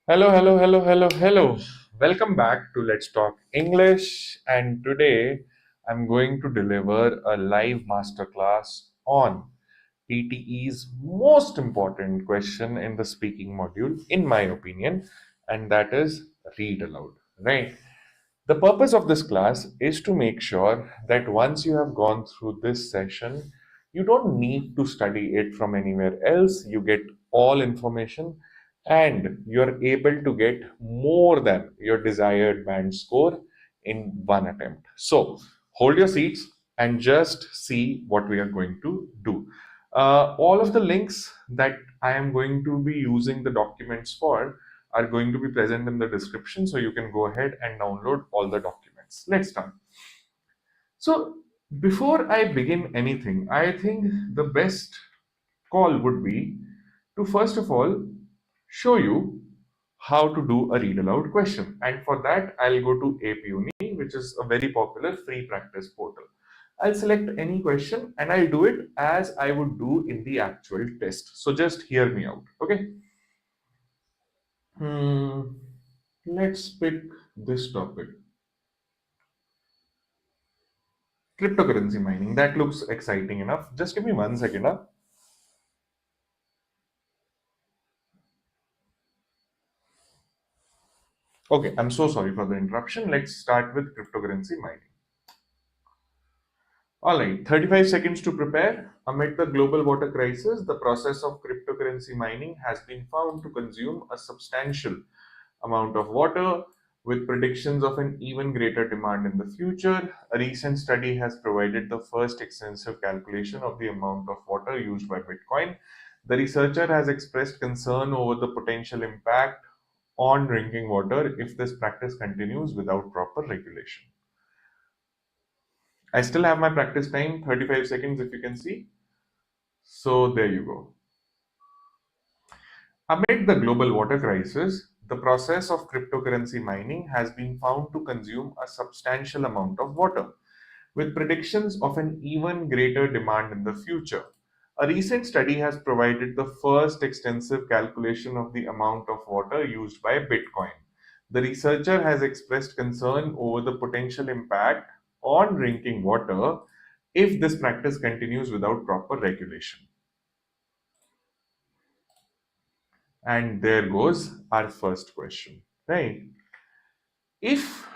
Hello, hello, hello, hello, hello. Welcome back to Let's Talk English. And today I'm going to deliver a live masterclass on PTE's most important question in the speaking module, in my opinion, and that is read aloud, right? The purpose of this class is to make sure that once you have gone through this session, you don't need to study it from anywhere else. You get all information and you're able to get more than your desired band score in one attempt. So hold your seats and just see what we are going to do. All of the links that I am going to be using the documents for are going to be present in the description, so you can go ahead and download all the documents. Let's start. So before I begin anything, I think the best call would be to first of all show you how to do a read aloud question, and for that I'll go to APUni, which is a very popular free practice portal. I'll select any question and I'll do it as I would do in the actual test. So just hear me out, okay? Let's pick this topic. Cryptocurrency mining. That looks exciting enough. Just give me 1 second. Huh? Okay, I'm so sorry for the interruption. Let's start with cryptocurrency mining. All right, 35 seconds to prepare. Amid the global water crisis, the process of cryptocurrency mining has been found to consume a substantial amount of water, with predictions of an even greater demand in the future. A recent study has provided the first extensive calculation of the amount of water used by Bitcoin. The researcher has expressed concern over the potential impact on drinking water if this practice continues without proper regulation. I still have my practice time, 35 seconds if you can see. So there you go. Amid the global water crisis, the process of cryptocurrency mining has been found to consume a substantial amount of water, with predictions of an even greater demand in the future. A recent study has provided the first extensive calculation of the amount of water used by Bitcoin. The researcher has expressed concern over the potential impact on drinking water if this practice continues without proper regulation. And there goes our first question, right? If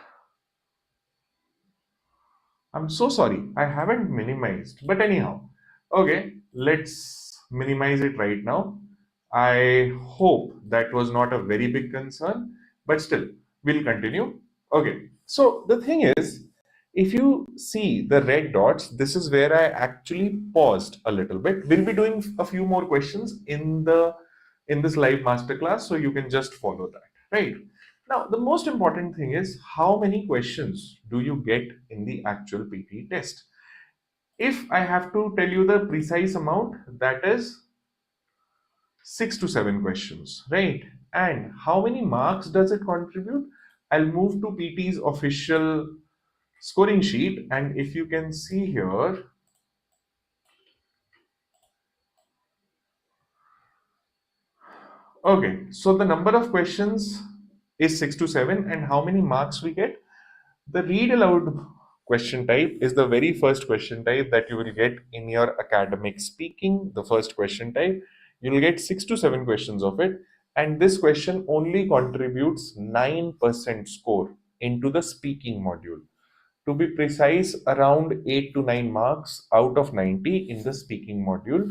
I'm so sorry, I haven't minimized, but anyhow, okay, let's minimize it right now. I hope that was not a very big concern, but still, we'll continue. Okay, so the thing is, if you see the red dots, this is where I actually paused a little bit. We'll be doing a few more questions in this live masterclass, so you can just follow that, right? Now, the most important thing is how many questions do you get in the actual PTE test? If I have to tell you the precise amount, that is 6 to 7 questions, right? And how many marks does it contribute? I'll move to PT's official scoring sheet, and if you can see here, okay, so the number of questions is 6 to 7, and how many marks we get? The read aloud question type is the very first question type that you will get in your academic speaking. The first question type, you will get 6 to 7 questions of it, and this question only contributes 9% score into the speaking module. To be precise, around 8 to 9 marks out of 90 in the speaking module.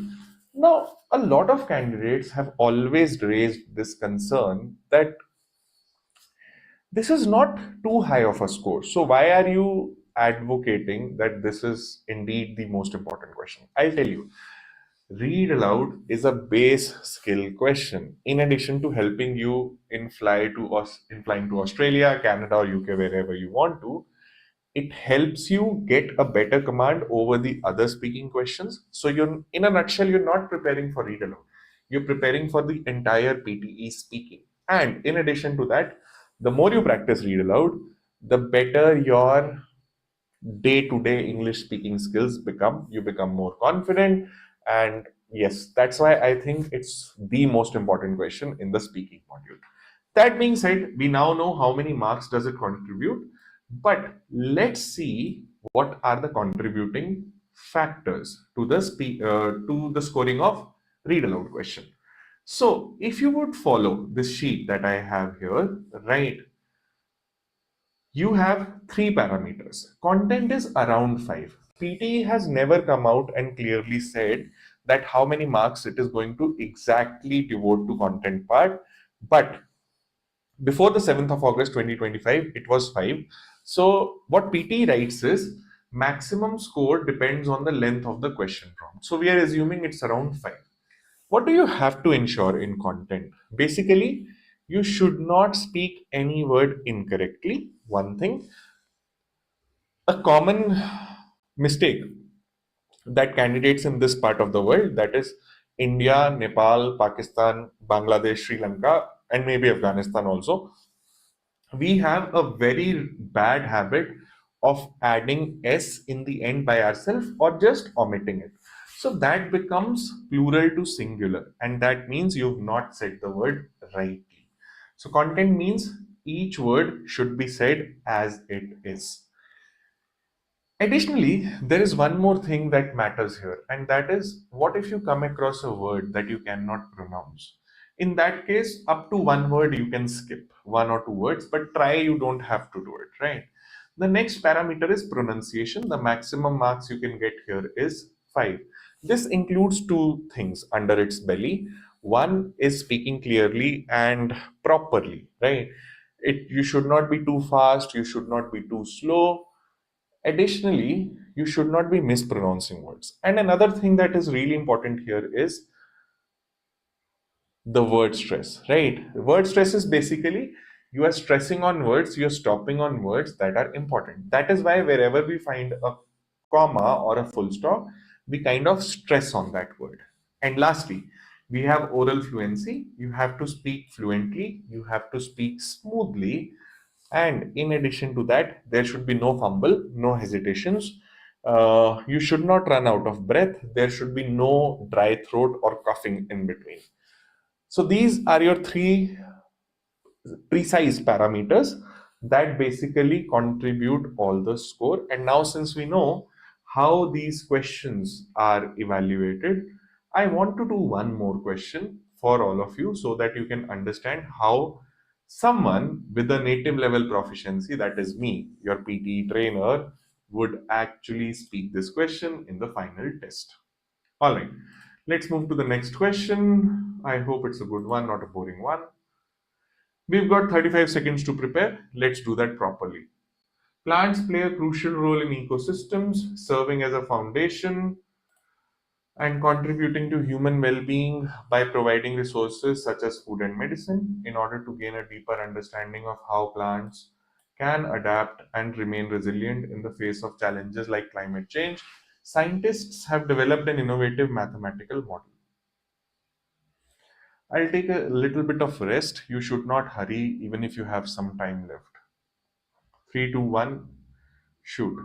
Now, a lot of candidates have always raised this concern that this is not too high of a score. So, why are you advocating that this is indeed the most important question? I'll tell you. Read aloud is a base skill question. In addition to helping you in flying to Australia, Canada, or UK, wherever you want to, it helps you get a better command over the other speaking questions. So you're, in a nutshell, you're not preparing for read aloud. You're preparing for the entire PTE speaking. And in addition to that, the more you practice read aloud, the better your day-to-day English speaking skills become. You become more confident. And yes, that's why I think it's the most important question in the speaking module. That being said, we now know how many marks does it contribute, but let's see what are the contributing factors to the scoring of read aloud question. So if you would follow this sheet that I have here, right, you have three parameters. Content is around 5. PTE has never come out and clearly said that how many marks it is going to exactly devote to content part, but before the 7th of August 2025, it was 5. So what PT writes is maximum score depends on the length of the question prompt. So we are assuming it's around 5. What do you have to ensure in content? Basically, you should not speak any word incorrectly. One thing, a common mistake that candidates in this part of the world, that is India, Nepal, Pakistan, Bangladesh, Sri Lanka, and maybe Afghanistan also, we have a very bad habit of adding s in the end by ourselves or just omitting it. So that becomes plural to singular, and that means you've not said the word rightly. So content means each word should be said as it is. Additionally, there is one more thing that matters here, and that is what if you come across a word that you cannot pronounce? In that case, up to one word you can skip, one or two words, but try, you don't have to do it, right? The next parameter is pronunciation. The maximum marks you can get here is 5. This includes two things under its belly. One is speaking clearly and properly, right? You should not be too fast, you should not be too slow. Additionally, you should not be mispronouncing words. And another thing that is really important here is the word stress, right? Word stress is basically you are stressing on words, you're stopping on words that are important. That is why wherever we find a comma or a full stop, we kind of stress on that word. And lastly, we have oral fluency. You have to speak fluently, you have to speak smoothly, and in addition to that, there should be no fumble, no hesitations. You should not run out of breath. There should be no dry throat or coughing in between. So these are your three precise parameters that basically contribute all the score. And now, since we know how these questions are evaluated, I want to do one more question for all of you so that you can understand how someone with a native level proficiency, that is me, your PTE trainer, would actually speak this question in the final test. All right, let's move to the next question. I hope it's a good one, not a boring one. We've got 35 seconds to prepare. Let's do that properly. Plants play a crucial role in ecosystems, serving as a foundation and contributing to human well being by providing resources such as food and medicine. In order to gain a deeper understanding of how plants can adapt and remain resilient in the face of challenges like climate change, scientists have developed an innovative mathematical model. I'll take a little bit of rest. You should not hurry, even if you have some time left. 3, 2, 1, shoot.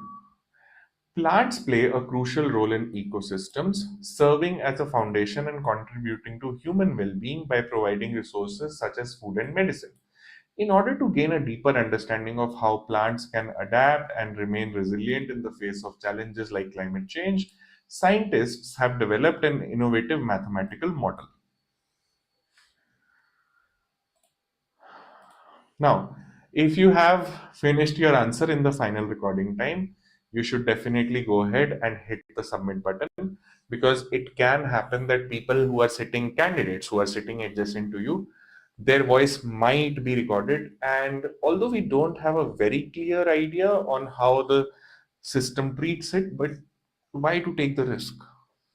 Plants play a crucial role in ecosystems, serving as a foundation and contributing to human well being by providing resources such as food and medicine. In order to gain a deeper understanding of how plants can adapt and remain resilient in the face of challenges like climate change, scientists have developed an innovative mathematical model. Now, if you have finished your answer in the final recording time, you should definitely go ahead and hit the submit button, because it can happen that people who are sitting, candidates who are sitting adjacent to you, their voice might be recorded. And although we don't have a very clear idea on how the system treats it, but why to take the risk?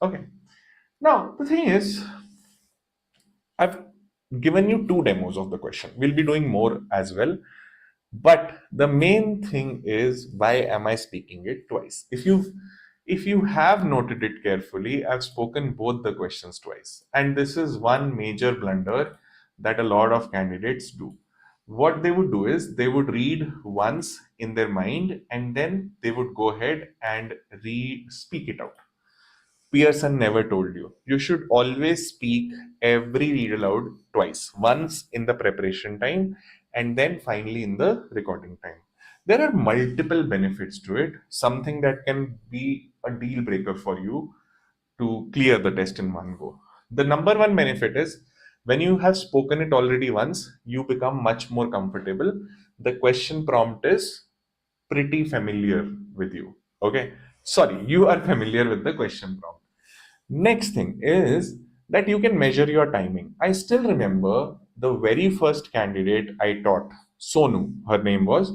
Okay. Now, the thing is, I've given you two demos of the question. We'll be doing more as well. But the main thing is, why am I speaking it twice? If you have noted it carefully, I've spoken both the questions twice. And this is one major blunder that a lot of candidates do. What they would do is they would read once in their mind and then they would go ahead and speak it out. Pearson never told you. You should always speak every read aloud twice, once in the preparation time and then finally in the recording time. There are multiple benefits to it, something that can be a deal breaker for you to clear the test in one go. The number one benefit is when you have spoken it already once, you become much more comfortable. The question prompt is pretty familiar with you. Okay. Sorry, you are familiar with the question prompt. Next thing is that you can measure your timing. I still remember the very first candidate I taught, Sonu, her name was,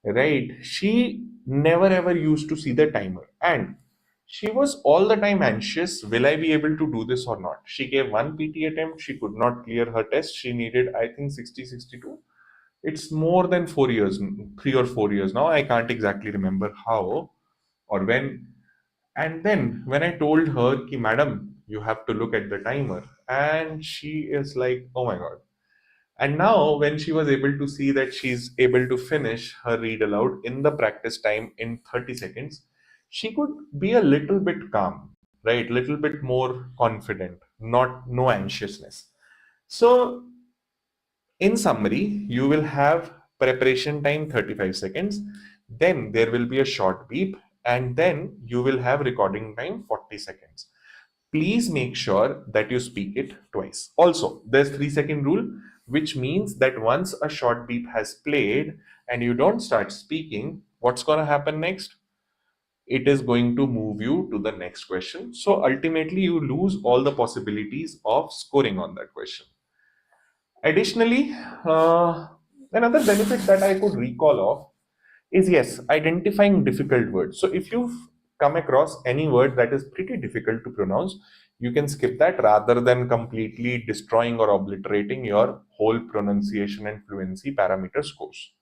right? She never ever used to see the timer. And she was all the time anxious, will I be able to do this or not? She gave one PT attempt, she could not clear her test. She needed, I think, 60, 62. It's more than 4 years, 3 or 4 years now. I can't exactly remember how or when. And then when I told her, Ki, madam, you have to look at the timer, and she is like, oh my God. And now, when she was able to see that she's able to finish her read aloud in the practice time in 30 seconds, she could be a little bit calm, right? Little bit more confident, not no anxiousness. So in summary, you will have preparation time 35 seconds, then there will be a short beep, and then you will have recording time 40 seconds. Please make sure that you speak it twice. Also, there's 3 second rule, which means that once a short beep has played and you don't start speaking, what's going to happen next? It is going to move you to the next question. So ultimately, you lose all the possibilities of scoring on that question. Additionally, another benefit that I could recall of is yes, identifying difficult words. So if you've come across any word that is pretty difficult to pronounce, you can skip that rather than completely destroying or obliterating your whole pronunciation and fluency parameter scores.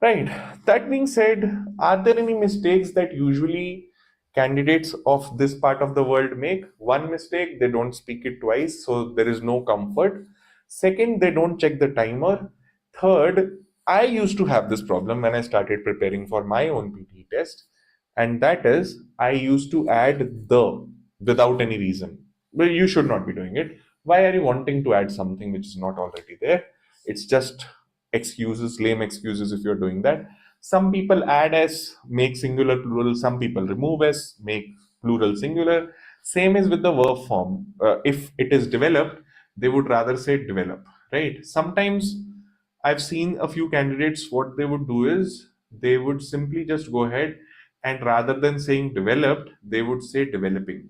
Right. That being said, are there any mistakes that usually candidates of this part of the world make? One mistake, they don't speak it twice, so there is no comfort. Second, they don't check the timer. Third, I used to have this problem when I started preparing for my own PTE test, and that is I used to add the without any reason. Well, you should not be doing it. Why are you wanting to add something which is not already there? It's just excuses, lame excuses if you're doing that. Some people add as, make singular plural, some people remove as, make plural singular. Same is with the verb form. If it is developed, they would rather say develop, right? Sometimes I've seen a few candidates, what they would do is they would simply just go ahead and rather than saying developed, they would say developing.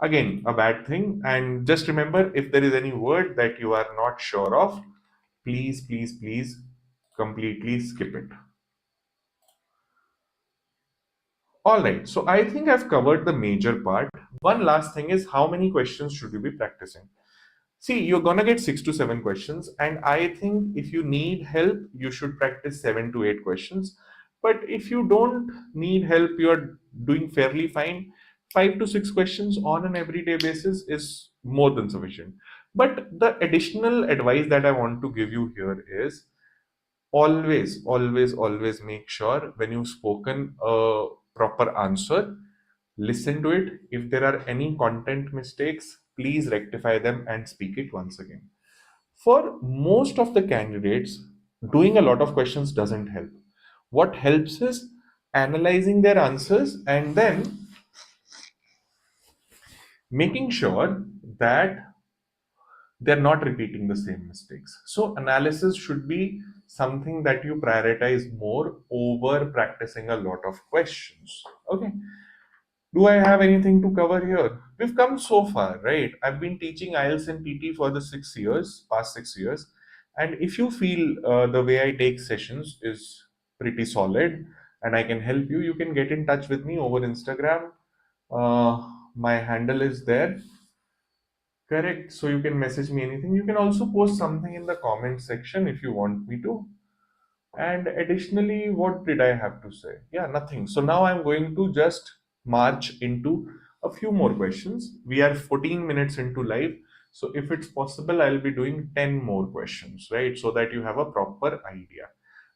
Again, a bad thing. And just remember, if there is any word that you are not sure of, please, please, please completely skip it. All right, so I think I've covered the major part. One last thing is how many questions should you be practicing? See, you're gonna get 6 to 7 questions, and I think if you need help, you should practice 7 to 8 questions. But if you don't need help, you're doing fairly fine. 5 to 6 questions on an everyday basis is more than sufficient. But the additional advice that I want to give you here is always, always, always make sure when you've spoken a proper answer, listen to it. If there are any content mistakes, please rectify them and speak it once again. For most of the candidates, doing a lot of questions doesn't help. What helps is analyzing their answers and then making sure that they're not repeating the same mistakes. So, analysis should be something that you prioritize more over practicing a lot of questions. Okay. Do I have anything to cover here? We've come so far, right? I've been teaching IELTS and PT for the 6 years, past 6 years. And if you feel the way I take sessions is pretty solid and I can help you, you can get in touch with me over Instagram. My handle is there. Correct. So you can message me anything. You can also post something in the comment section if you want me to. And additionally, what did I have to say? Yeah, nothing. So now I'm going to just march into a few more questions. We are 14 minutes into live. So if it's possible, I'll be doing 10 more questions, right? So that you have a proper idea.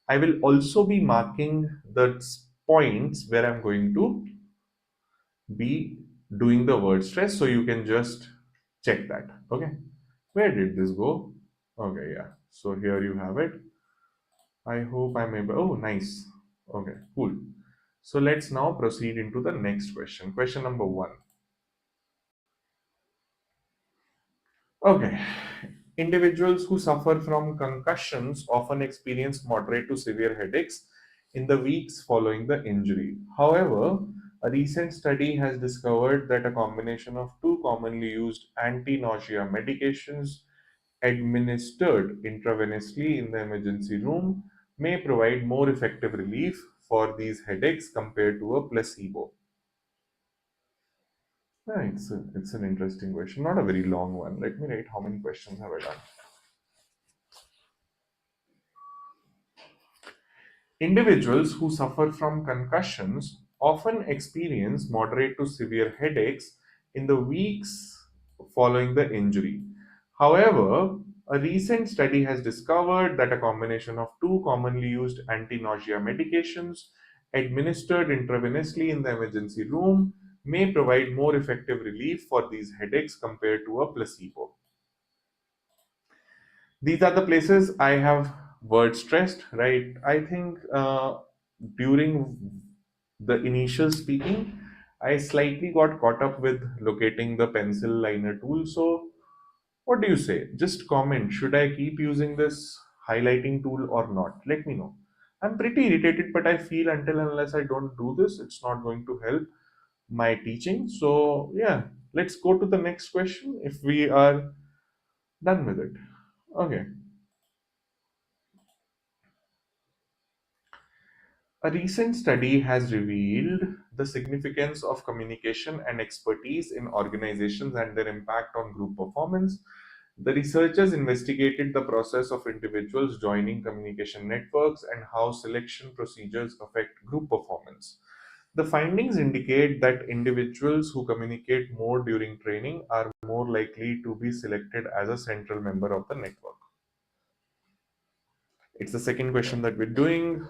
I will also be marking the points where I'm going to be doing the word stress, so you can just check that. Okay, where did this go? Okay, yeah, so here you have it. I hope I'm able. Oh, nice. Okay, cool. So let's now proceed into the next question. Question number one. Okay. Individuals who suffer from concussions often experience moderate to severe headaches in the weeks following the injury. However, a recent study has discovered that a combination of two commonly used anti nausea medications administered intravenously in the emergency room may provide more effective relief for these headaches compared to a placebo. Yeah, it's an interesting question, not a very long one. Let me write how many questions have I done. Individuals who suffer from concussions often experience moderate to severe headaches in the weeks following the injury. However, a recent study has discovered that a combination of two commonly used anti nausea medications administered intravenously in the emergency room may provide more effective relief for these headaches compared to a placebo. These are the places I have word stressed, right? I think during the initial speaking, I slightly got caught up with locating the pencil liner tool. So, what do you say? Just comment. Should I keep using this highlighting tool or not? Let me know. I'm pretty irritated, but I feel until unless I don't do this, it's not going to help my teaching. So, yeah, let's go to the next question if we are done with it. Okay. A recent study has revealed the significance of communication and expertise in organizations and their impact on group performance. The researchers investigated the process of individuals joining communication networks and how selection procedures affect group performance. The findings indicate that individuals who communicate more during training are more likely to be selected as a central member of the network. It's the second question that we're doing.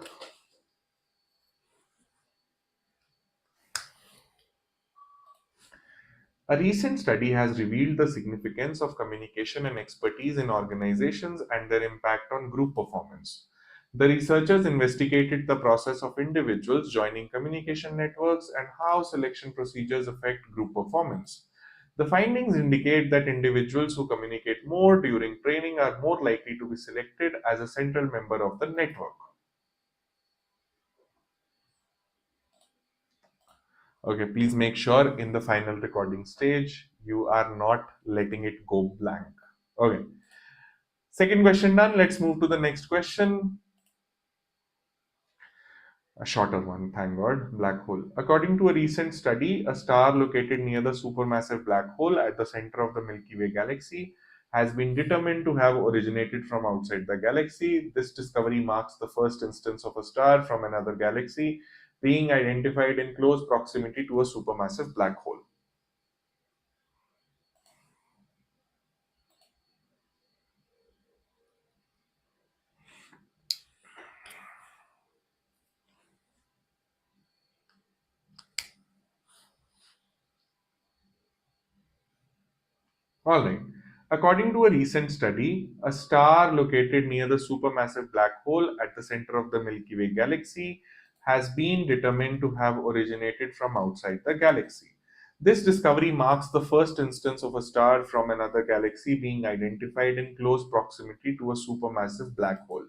A recent study has revealed the significance of communication and expertise in organizations and their impact on group performance. The researchers investigated the process of individuals joining communication networks and how selection procedures affect group performance. The findings indicate that individuals who communicate more during training are more likely to be selected as a central member of the network. Okay, please make sure in the final recording stage you are not letting it go blank. Okay, second question done. Let's move to the next question. A shorter one, thank God. Black hole. According to a recent study, a star located near the supermassive black hole at the center of the Milky Way galaxy has been determined to have originated from outside the galaxy. This discovery marks the first instance of a star from another galaxy being identified in close proximity to a supermassive black hole. All right. According to a recent study, a star located near the supermassive black hole at the center of the Milky Way galaxy has been determined to have originated from outside the galaxy. This discovery marks the first instance of a star from another galaxy being identified in close proximity to a supermassive black hole.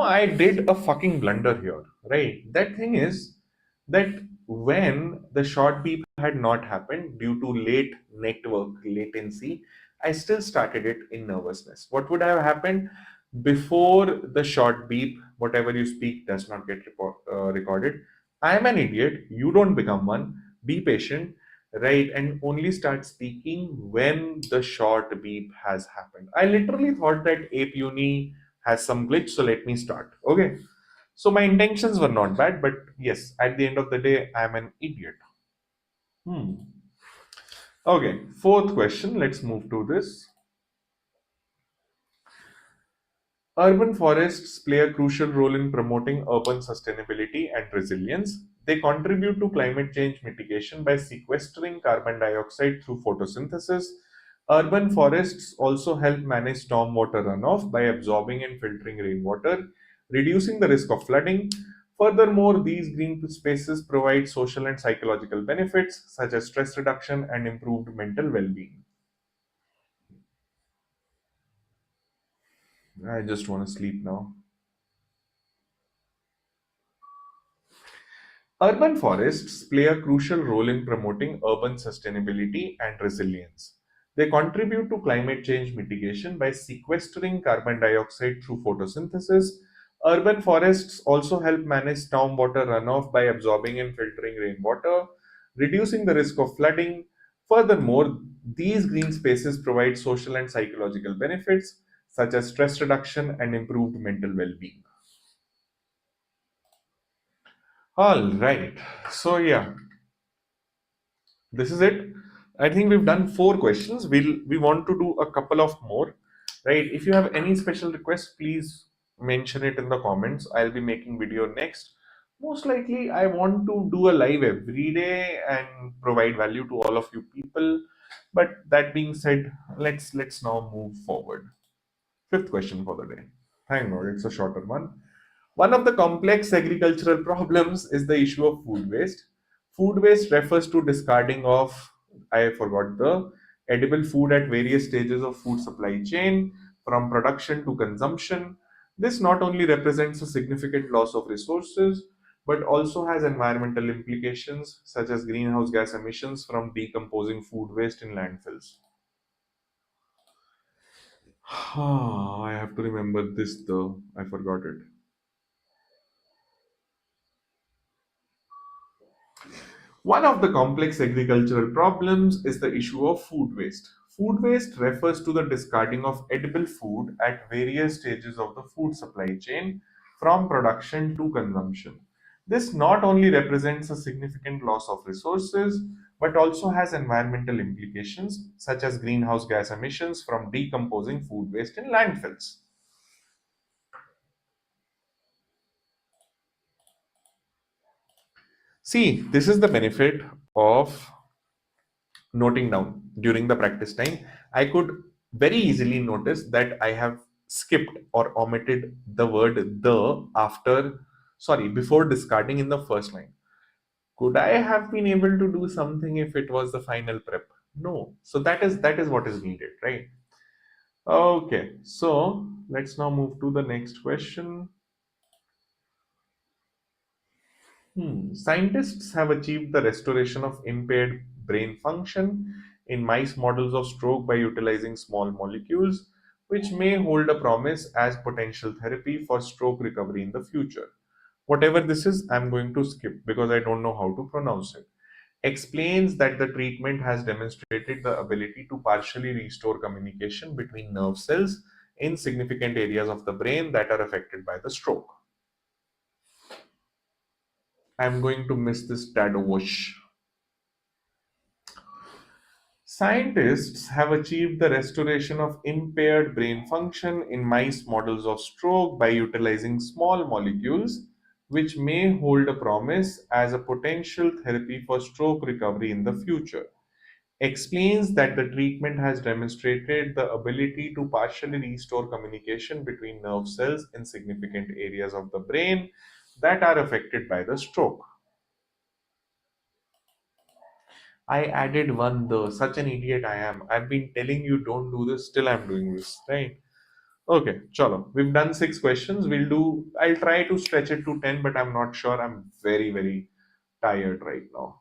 I did a fucking blunder here, right? That thing is that when the short beep had not happened due to late network latency, I still started it in nervousness. What would have happened before the short beep? Whatever you speak does not get recorded. I am an idiot. You don't become one. Be patient, right? And only start speaking when the short beep has happened. I literally thought that Ape Uni has some glitch, so let me start. Okay. So my intentions were not bad, but yes, at the end of the day, I'm an idiot. Hmm. Okay, fourth question. Let's move to this. Urban forests play a crucial role in promoting urban sustainability and resilience. They contribute to climate change mitigation by sequestering carbon dioxide through photosynthesis. Urban forests also help manage stormwater runoff by absorbing and filtering rainwater, reducing the risk of flooding. Furthermore, these green spaces provide social and psychological benefits such as stress reduction and improved mental well being. I just want to sleep now. Urban forests play a crucial role in promoting urban sustainability and resilience. They contribute to climate change mitigation by sequestering carbon dioxide through photosynthesis. Urban forests also help manage stormwater runoff by absorbing and filtering rainwater, reducing the risk of flooding. Furthermore, these green spaces provide social and psychological benefits such as stress reduction and improved mental well being. All right. So, yeah, this is it. I think we've done four questions. We want to do a couple of more, right? If you have any special requests, please mention it in the comments. I'll be making video next. Most likely, I want to do a live every day and provide value to all of you people. But that being said, let's now move forward. Fifth question for the day. Thank God, it's a shorter one. One of the complex agricultural problems is the issue of food waste. Food waste refers to discarding of, I forgot the, edible food at various stages of food supply chain, from production to consumption. This not only represents a significant loss of resources, but also has environmental implications such as greenhouse gas emissions from decomposing food waste in landfills. I have to remember this though, I forgot it. One of the complex agricultural problems is the issue of food waste. Food waste refers to the discarding of edible food at various stages of the food supply chain, from production to consumption. This not only represents a significant loss of resources but also has environmental implications such as greenhouse gas emissions from decomposing food waste in landfills. See, this is the benefit of noting down during the practice time. I could very easily notice that I have skipped or omitted the word the after, sorry, before discarding in the first line. Could I have been able to do something if it was the final prep? No. So that is what is needed, right? Okay, so let's now move to the next question. Scientists have achieved the restoration of impaired brain function in mice models of stroke by utilizing small molecules, which may hold a promise as potential therapy for stroke recovery in the future. Whatever this is, I'm going to skip because I don't know how to pronounce it. Explains that the treatment has demonstrated the ability to partially restore communication between nerve cells in significant areas of the brain that are affected by the stroke. I'm going to miss this dad whoosh. Scientists have achieved the restoration of impaired brain function in mice models of stroke by utilizing small molecules, which may hold a promise as a potential therapy for stroke recovery in the future. Explains that the treatment has demonstrated the ability to partially restore communication between nerve cells in significant areas of the brain that are affected by the stroke. I added one though. Such an idiot I am. I've been telling you don't do this, still I'm doing this, right? Okay, chalo. We've done six questions. I'll try to stretch it to 10, but I'm not sure. I'm very, very tired right now.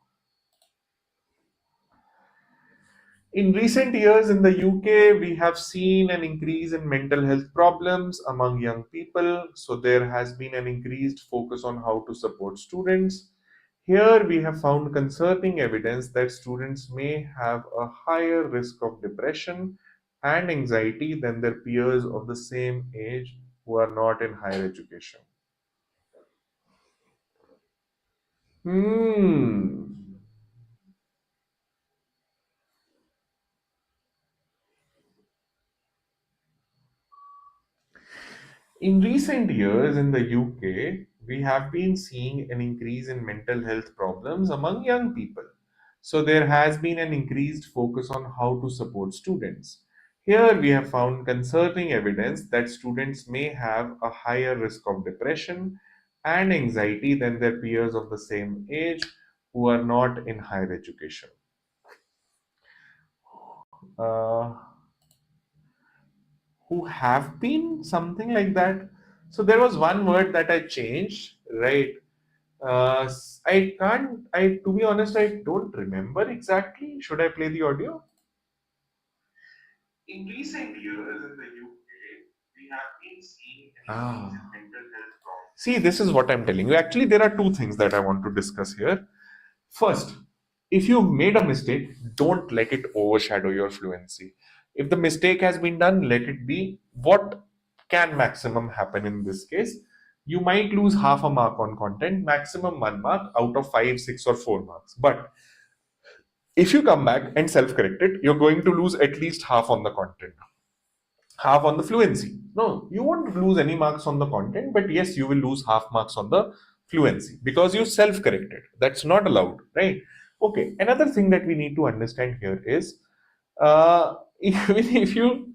In recent years in the UK, we have seen an increase in mental health problems among young people. So there has been an increased focus on how to support students. Here we have found concerning evidence that students may have a higher risk of depression and anxiety than their peers of the same age who are not in higher education. Hmm. In recent years in the UK, we have been seeing an increase in mental health problems among young people. So there has been an increased focus on how to support students. Here we have found concerning evidence that students may have a higher risk of depression and anxiety than their peers of the same age who are not in higher education. Uh, who have been something like that. So there was one word that I changed, right? I can't. I to be honest, I don't remember exactly. Should I play the audio? In recent years in the UK, we have been seeing an increase in mental health problems. See, this is what I'm telling you. Actually, there are two things that I want to discuss here. First, if you've made a mistake, don't let it overshadow your fluency. If the mistake has been done, let it be. What can maximum happen in this case? You might lose half a mark on content, maximum 1 mark out of 5, 6, or 4 marks. But if you come back and self correct it, you're going to lose at least half on the content, half on the fluency. No, you won't lose any marks on the content, but yes, you will lose half marks on the fluency because you self corrected. That's not allowed, right? Okay, another thing that we need to understand here is even if you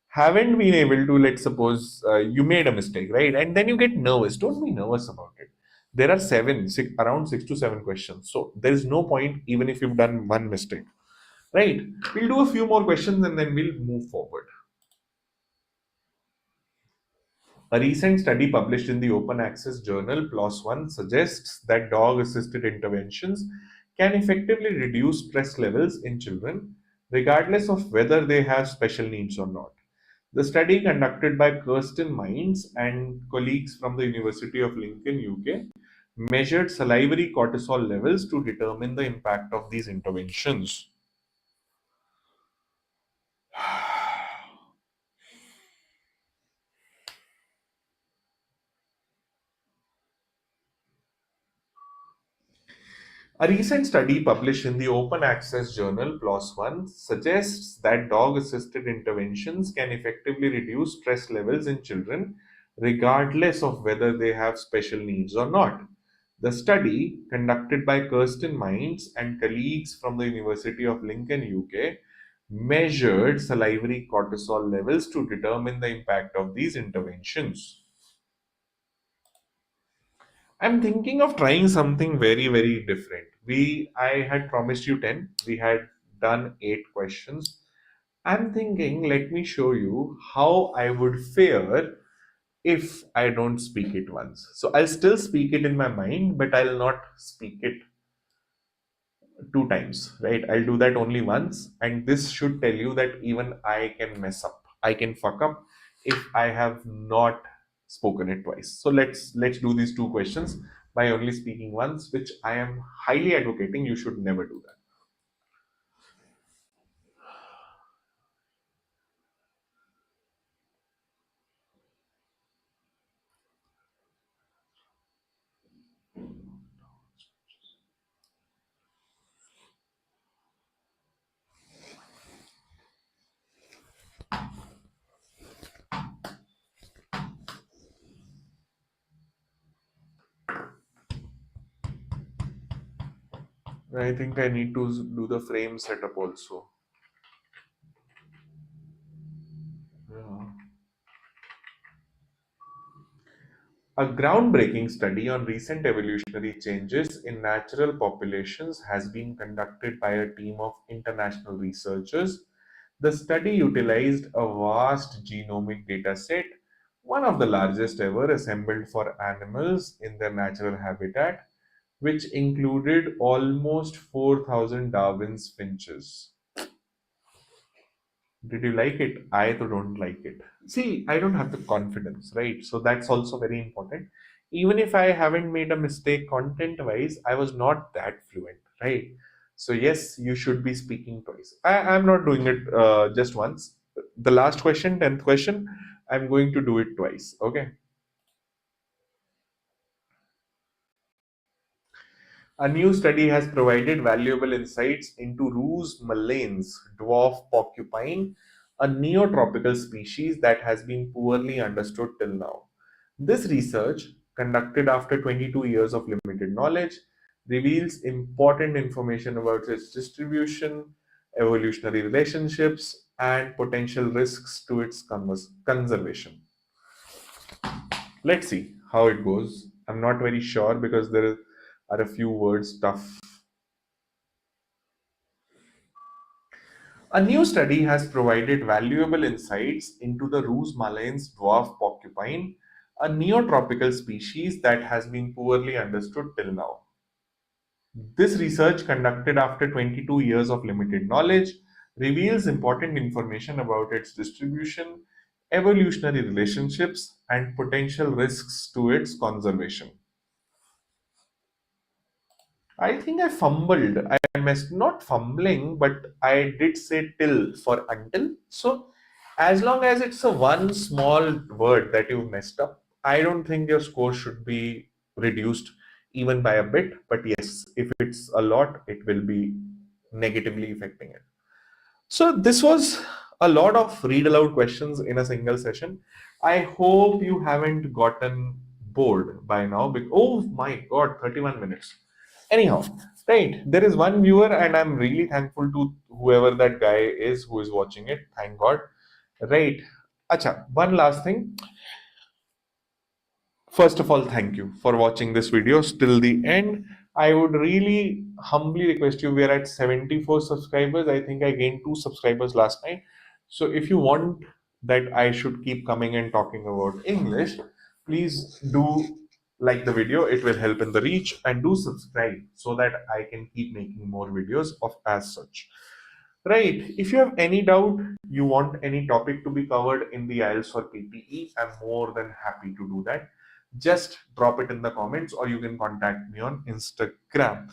haven't been able to, let's suppose you made a mistake, right? And then you get nervous. Don't be nervous about it. There are around 6 to 7 questions. So there is no point even if you've done one mistake, right? We'll do a few more questions and then we'll move forward. A recent study published in the open access journal PLOS One suggests that dog assisted interventions can effectively reduce stress levels in children, regardless of whether they have special needs or not. The study, conducted by Kirsten Mines and colleagues from the University of Lincoln, UK, measured salivary cortisol levels to determine the impact of these interventions. A recent study published in the open access journal PLOS One suggests that dog assisted interventions can effectively reduce stress levels in children, regardless of whether they have special needs or not. The study, conducted by Kirsten Mines and colleagues from the University of Lincoln, UK, measured salivary cortisol levels to determine the impact of these interventions. I'm thinking of trying something very, very different. I had promised you 10. We had done 8 questions. I'm thinking, let me show you how I would fare if I don't speak it once. So I'll still speak it in my mind, but I'll not speak it 2 times, right? I'll do that only once. And this should tell you that even I can mess up. I can fuck up if I have not spoken it twice. So let's do these 2 questions by only speaking once, which I am highly advocating you should never do that. I think I need to do the frame setup also. Yeah. A groundbreaking study on recent evolutionary changes in natural populations has been conducted by a team of international researchers. The study utilized a vast genomic data set, one of the largest ever assembled for animals in their natural habitat, which included almost 4,000 Darwin's finches. Did you like it? I don't like it. See, I don't have the confidence, right? So that's also very important. Even if I haven't made a mistake content wise, I was not that fluent, right? So, yes, you should be speaking twice. I'm not doing it just once. The last question, 10th question, I'm going to do it twice. Okay. A new study has provided valuable insights into Ruse malains, dwarf porcupine, a neotropical species that has been poorly understood till now. This research, conducted after 22 years of limited knowledge, reveals important information about its distribution, evolutionary relationships, and potential risks to its conservation. Let's see how it goes. I'm not very sure because there are a few words tough. A new study has provided valuable insights into the Rus malins dwarf porcupine, a neotropical species that has been poorly understood till now. This research, conducted after 22 years of limited knowledge, reveals important information about its distribution, evolutionary relationships, and potential risks to its conservation. I think I fumbled. I missed not fumbling, but I did say till for until. So, as long as it's a one small word that you messed up, I don't think your score should be reduced even by a bit. But yes, if it's a lot, it will be negatively affecting it. So this was a lot of read aloud questions in a single session. I hope you haven't gotten bored by now. Oh my god, 31 minutes. Anyhow, right, there is one viewer, and I'm really thankful to whoever that guy is who is watching it. Thank God. Right. Acha, one last thing. First of all, thank you for watching this video till the end. I would really humbly request you. We are at 74 subscribers. I think I gained 2 subscribers last night. So if you want that I should keep coming and talking about English, please do like the video. It will help in the reach, and do subscribe so that I can keep making more videos of as such. Right. If you have any doubt, you want any topic to be covered in the IELTS or PTE, I'm more than happy to do that. Just drop it in the comments, or you can contact me on Instagram.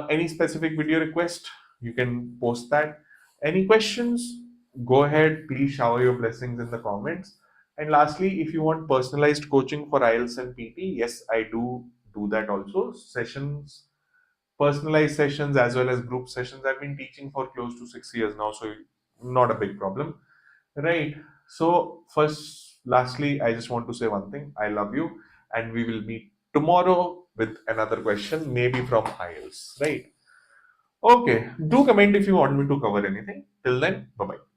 Any specific video request, you can post that. Any questions, go ahead. Please shower your blessings in the comments. And lastly, if you want personalized coaching for IELTS and PT, yes, I do that also. Personalized sessions as well as group sessions. I've been teaching for close to 6 years now, so not a big problem, right? So lastly, I just want to say one thing. I love you, and we will meet tomorrow with another question, maybe from IELTS, right? Okay, do comment if you want me to cover anything. Till then, bye bye.